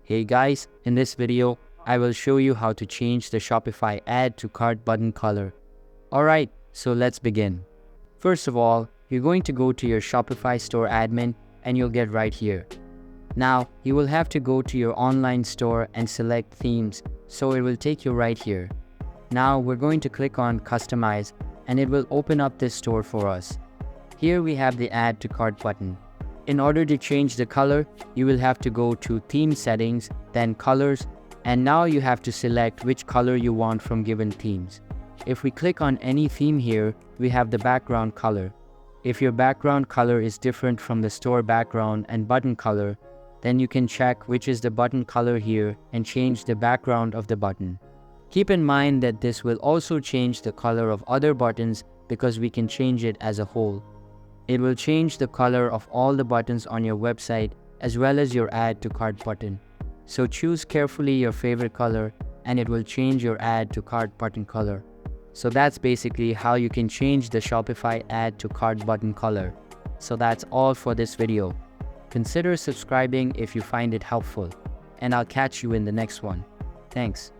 Hey guys, in this video, I will show you how to change the Shopify add to cart button color. Alright, so let's begin. First of all, you're going to go to your Shopify store admin and you'll get right here. Now, you will have to go to your online store and select themes, so it will take you right here. Now, we're going to click on customize and it will open up this store for us. Here we have the add to cart button. In order to change the color, you will have to go to theme settings, then colors, and now you have to select which color you want from given themes. If we click on any theme here, we have the background color. If your background color is different from the store background and button color, then you can check which is the button color here and change the background of the button. Keep in mind that this will also change the color of other buttons because we can change it as a whole. It will change the color of all the buttons on your website as well as your add to cart button. So choose carefully your favorite color and it will change your add to cart button color. So that's basically how you can change the Shopify add to cart button color. So that's all for this video. Consider subscribing if you find it helpful, and I'll catch you in the next one. Thanks.